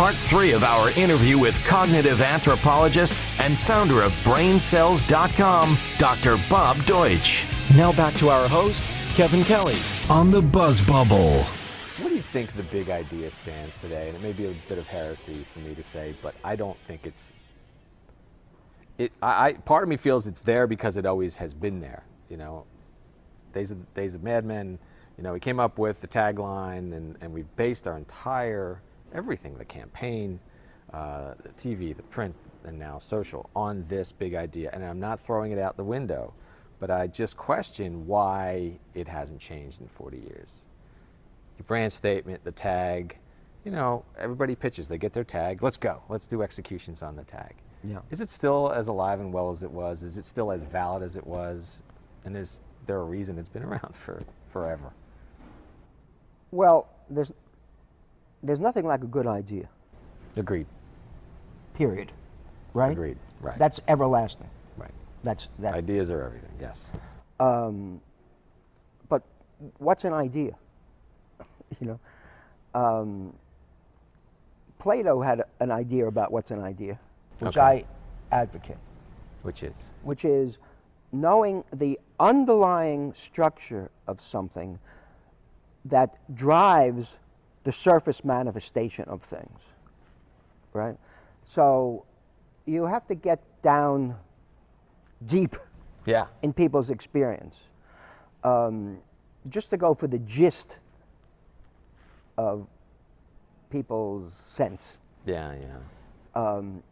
part 3 of our interview with cognitive anthropologist and founder of BrainCells.com, Dr. Bob Deutsch. Now back to our host, Kevin Kelly. On the BuzzBubble. What do you think the big idea stands today? And it may be a bit of heresy for me to say, but I don't think it's... part of me feels it's there because it always has been there. You know, Days of Mad Men, you know, we came up with the tagline and we based our entire, everything, the campaign, the TV, the print, and now social, on this big idea. And I'm not throwing it out the window, but I just question why it hasn't changed in 40 years. Your brand statement, the tag, you know, everybody pitches, they get their tag, let's go, let's do executions on the tag. Yeah. Is it still as alive and well as it was? Is it still as valid as it was? And is there a reason it's been around for forever? Well, there's nothing like a good idea. Agreed. Period. Right? Agreed. Right. That's everlasting. Right. That. Ideas are everything, yes. But what's an idea? You know, Plato had an idea about what's an idea, which I advocate. Which is knowing the underlying structure of something that drives the surface manifestation of things, right? So you have to get down deep in people's experience just to go for the gist of people's sense. Yeah. And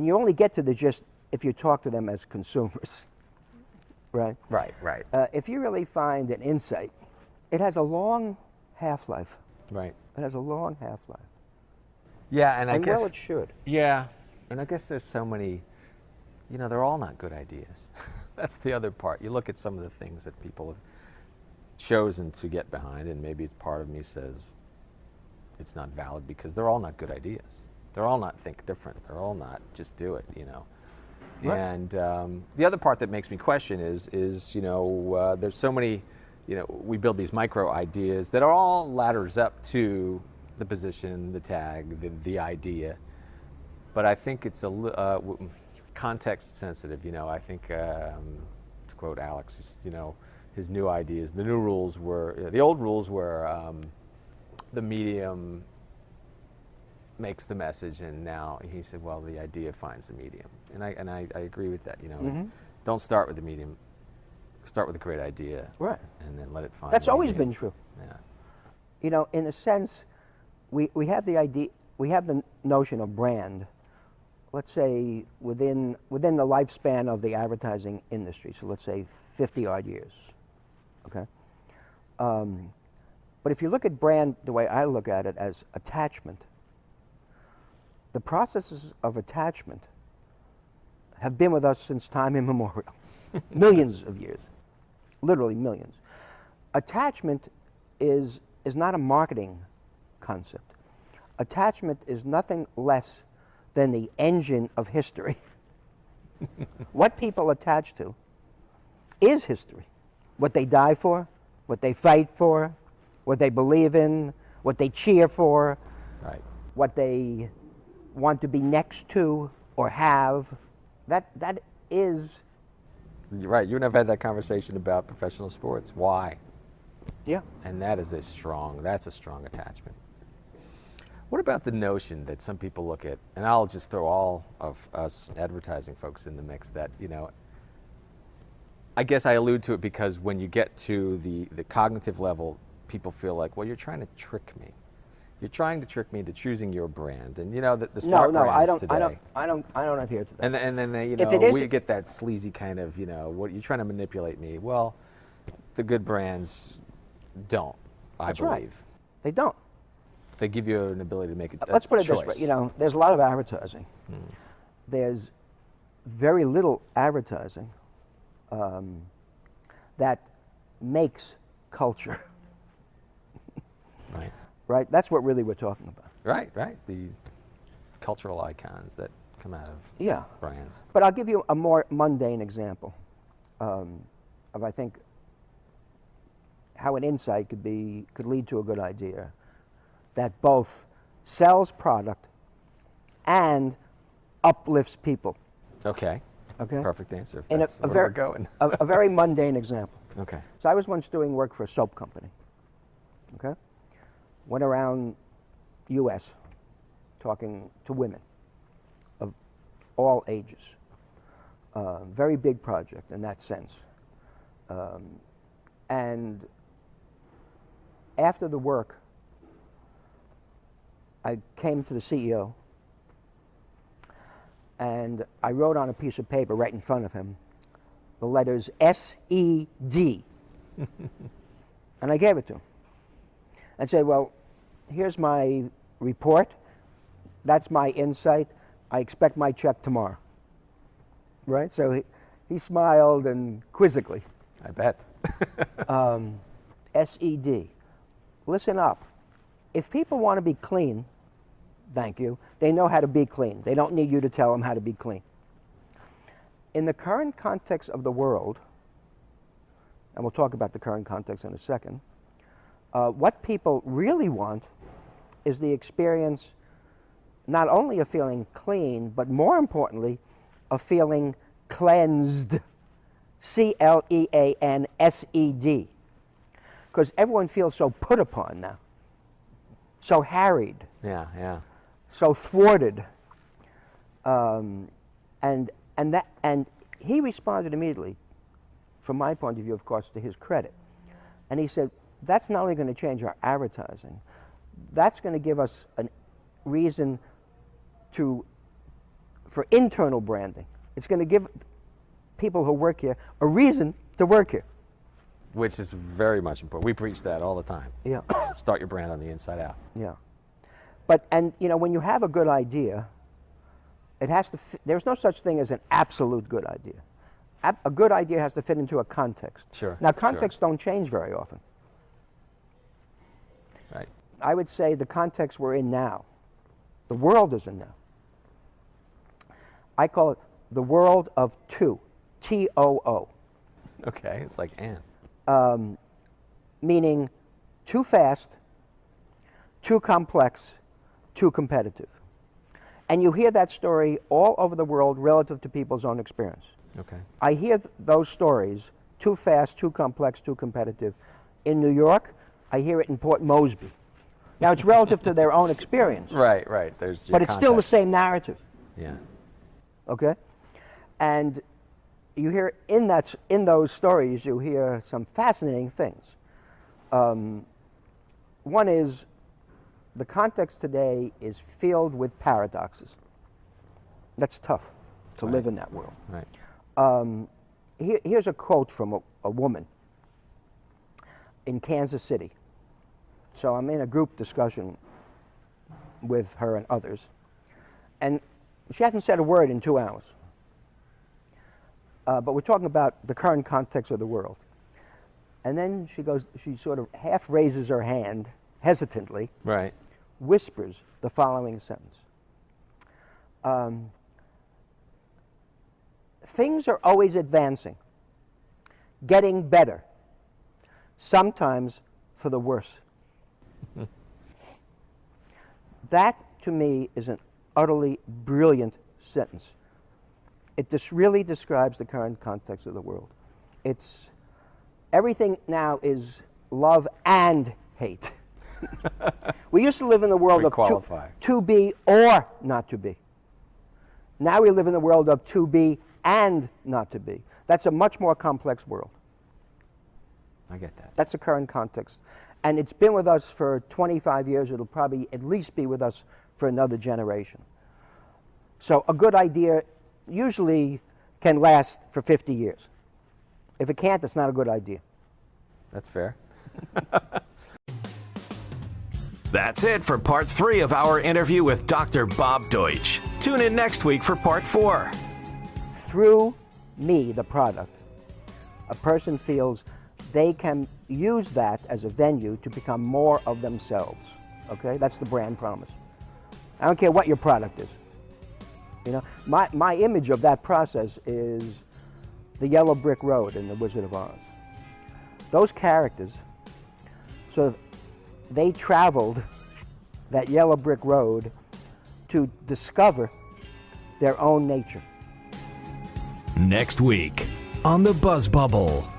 you only get to the gist if you talk to them as consumers, right? Right. If you really find an insight, it has a long half-life. Right. It has a long half-life. Yeah, and I guess... well, it should. Yeah, and I guess there's so many, you know, they're all not good ideas. That's the other part. You look at some of the things that people have chosen to get behind, and maybe part of me says it's not valid because they're all not good ideas. They're all not think different. They're all not just do it, you know. Right. And the other part that makes me question is you know, there's so many, you know, we build these micro ideas that are all ladders up to the position, the tag, the idea. But I think it's a context sensitive. You know, I think to quote Alex, you know, his new ideas, the new rules were, the old rules were the medium makes the message, and now he said, well, the idea finds the medium. And I agree with that. You know, don't start with the medium. Start with a great idea, right, and then let it find. That's always been true. Yeah. You know, in a sense, we have the idea, we have the notion of brand. Let's say within the lifespan of the advertising industry. So let's say 50-odd years. Okay. But if you look at brand the way I look at it, as attachment, the processes of attachment have been with us since time immemorial, millions of years. Literally millions. Attachment is not a marketing concept. Attachment is nothing less than the engine of history. What people attach to is history. What they die for, what they fight for, what they believe in, what they cheer for, right, what they want to be next to or have. That is... You're right. You and I've had that conversation about professional sports. Why? Yeah. And that's a strong attachment. What about the notion that some people look at, and I'll just throw all of us advertising folks in the mix, that, you know, I guess I allude to it because when you get to the cognitive level, people feel like, well, you're trying to trick me. You're trying to trick me into choosing your brand, and you know the smart brands today. I don't adhere to that. And then they, you know, we get that sleazy kind of, you know, what you're trying to manipulate me. Well, the good brands don't. That's believe. Right. They don't. They give you an ability to make a Let's put it choice. this way. You know, there's a lot of advertising. There's very little advertising that makes culture. Right. Right? That's what really we're talking about. Right. The cultural icons that come out of brands. But I'll give you a more mundane example of, I think, how an insight could lead to a good idea that both sells product and uplifts people. Okay. Okay? Perfect answer. If In that's where we're going. a very mundane example. Okay. So I was once doing work for a soap company. Okay? Went around U.S. talking to women of all ages. Very big project in that sense. And after the work, I came to the CEO and I wrote on a piece of paper right in front of him the letters S-E-D. And I gave it to him. And said, well, here's my report. That's my insight. I expect my check tomorrow. Right? So he smiled and quizzically. I bet. S-E-D. Listen up. If people want to be clean, thank you, they know how to be clean. They don't need you to tell them how to be clean. In the current context of the world, and we'll talk about the current context in a second, what people really want is the experience not only of feeling clean, but more importantly, of feeling cleansed. C-L-E-A-N-S-E-D. Because everyone feels so put upon now, so harried, Yeah. so thwarted. And he responded immediately, from my point of view, of course, to his credit. And he said, that's not only going to change our advertising, that's going to give us a reason for internal branding. It's going to give people who work here a reason to work here. Which is very much important. We preach that all the time. Yeah. Start your brand on the inside out. Yeah. But, when you have a good idea, it has to there's no such thing as an absolute good idea. A good idea has to fit into a context. Sure. Now, contexts don't change very often. Right. I would say the context we're in now, the world is in now. I call it the world of two, T-O-O. Okay, it's like and. Meaning too fast, too complex, too competitive. And you hear that story all over the world relative to people's own experience. Okay. I hear those stories, too fast, too complex, too competitive. In New York, I hear it in Port Moresby. Now, it's relative to their own experience. Right. There's your But it's still the context. same narrative. Yeah. Okay? And you hear in those stories, you hear some fascinating things. One is the context today is filled with paradoxes. That's tough to live in that world. Right. Here's a quote from a woman in Kansas City. So I'm in a group discussion with her and others, and she hasn't said a word in 2 hours. But we're talking about the current context of the world. And then she sort of half raises her hand, hesitantly, Right. whispers the following sentence. Things are always advancing, getting better, sometimes for the worse. That, to me, is an utterly brilliant sentence. It really describes the current context of the world. Everything now is love and hate. We used to live in the world of to be or not to be. Now we live in the world of to be and not to be. That's a much more complex world. I get that. That's the current context. And it's been with us for 25 years. It'll probably at least be with us for another generation. So a good idea usually can last for 50 years. If it can't, it's not a good idea. That's fair. That's it for part 3 of our interview with Dr. Bob Deutsch. Tune in next week for part 4. Through me, the product, a person feels they can use that as a venue to become more of themselves. Okay? That's the brand promise. I don't care what your product is. My image of that process is the yellow brick road in The Wizard of Oz. Those characters, they traveled that yellow brick road to discover their own nature. Next week on the BuzzBubble.